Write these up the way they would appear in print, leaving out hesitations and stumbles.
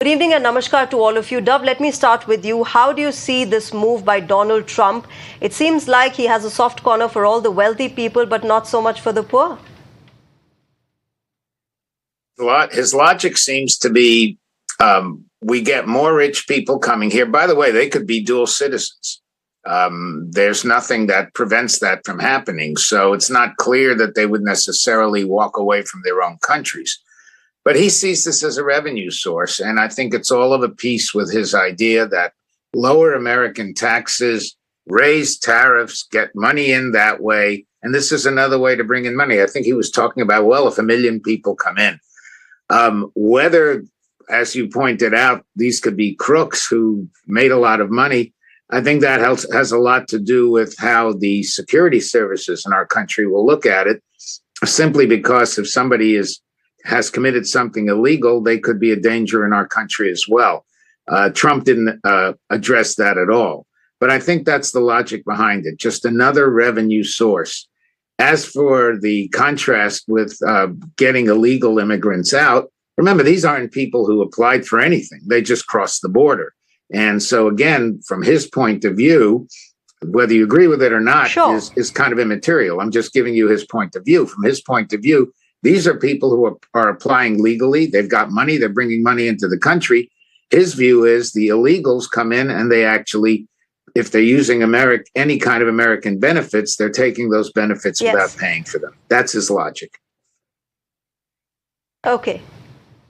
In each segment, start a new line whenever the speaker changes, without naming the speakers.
Good evening and namaskar to all of you. Dov, let me start with you. How do you see this move by Donald Trump? It seems like he has a soft corner for all the wealthy people, but not so much for the poor.
His logic seems to be we get more rich people coming here. By the way, they could be dual citizens. There's nothing that prevents that from happening. So it's not clear that they would necessarily walk away from their own countries. But he sees this as a revenue source. And I think it's all of a piece with his idea that lower American taxes, raise tariffs, get money in that way. And this is another way to bring in money. I think he was talking about, well, if 1 million people come in, whether, as you pointed out, these could be crooks who made a lot of money. I think that has a lot to do with how the security services in our country will look at it, simply because if somebody has committed something illegal, they could be a danger in our country as well. Trump didn't address that at all. But I think that's the logic behind it, just another revenue source. As for the contrast with getting illegal immigrants out, remember, these aren't people who applied for anything. They just crossed the border. And so, again, from his point of view, whether you agree with it or not is kind of immaterial. I'm just giving you his point of view. From his point of view, these are people who are applying legally. They've got money. They're bringing money into the country. His view is the illegals come in and they actually, if they're using any kind of American benefits, they're taking those benefits without paying for them. That's his logic.
Okay,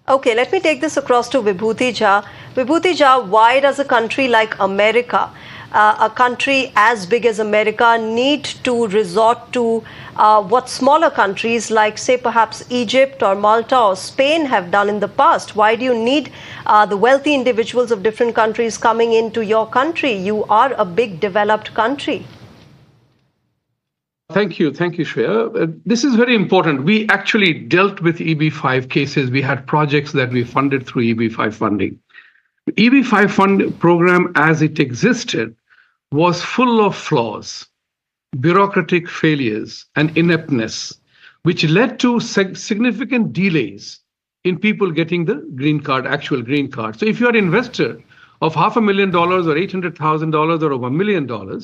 let me take this across to Vibhuti Jha. Vibhuti Jha, why does a country like America, a country as big as America, need to resort to what smaller countries like, say, perhaps Egypt or Malta or Spain have done in the past? Why do you need the wealthy individuals of different countries coming into your country? You are a big developed country.
Thank you, Shreya. This is very important. We actually dealt with EB-5 cases. We had projects that we funded through EB-5 funding. The EB-5 fund program, as it existed, was full of flaws, bureaucratic failures, and ineptness, which led to significant delays in people getting the green card, actual green card. So if you're an investor of $500,000 or $800,000 or over $1 million,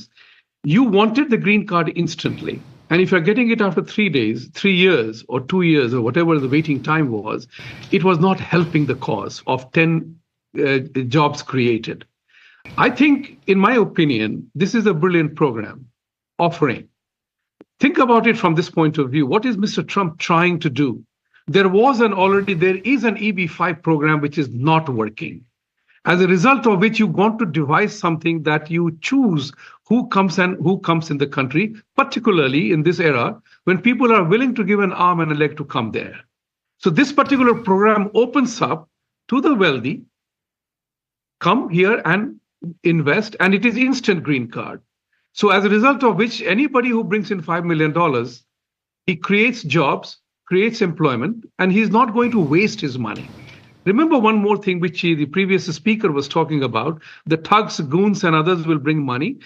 you wanted the green card instantly. And if you're getting it after 3 days, 3 years, or 2 years, or whatever the waiting time was, it was not helping the cause of 10 jobs created. I think, in my opinion, this is a brilliant program offering. Think about it from this point of view. What is Mr. Trump trying to do? There is an EB-5 program which is not working. As a result of which you want to devise something that you choose who comes in the country, particularly in this era when people are willing to give an arm and a leg to come there. So this particular program opens up to the wealthy, come here and invest, and it is instant green card. So as a result of which, anybody who brings in $5 million, he creates jobs, creates employment, and he's not going to waste his money. Remember one more thing which the previous speaker was talking about, the thugs, goons, and others will bring money.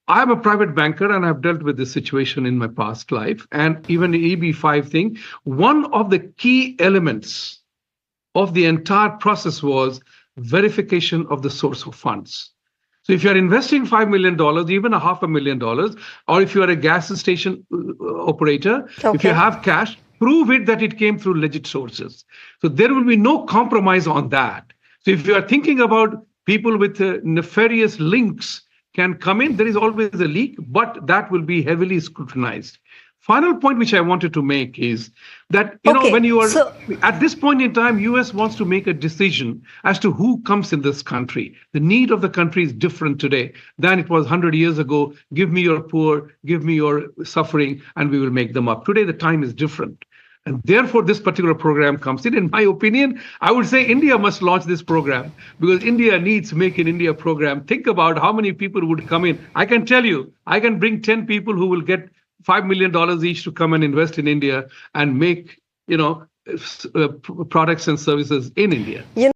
I'm a private banker and I've dealt with this situation in my past life, and even the EB-5 thing. One of the key elements of the entire process was verification of the source of funds. So if you're investing $5 million, even $500,000, or if you're a gas station operator, if you have cash, prove it that it came through legit sources. So there will be no compromise on that. So if you are thinking about people with nefarious links can come in, there is always a leak, but that will be heavily scrutinized. Final point which I wanted to make is that, when you are at this point in time, US wants to make a decision as to who comes in this country. The need of the country is different today than it was 100 years ago. Give me your poor, give me your suffering, and we will make them up. Today, the time is different. And therefore, this particular program comes in. In my opinion, I would say India must launch this program because India needs Make in India program. Think about how many people would come in. I can tell you, I can bring 10 people who will get $5 million each to come and invest in India and make, products and services in India.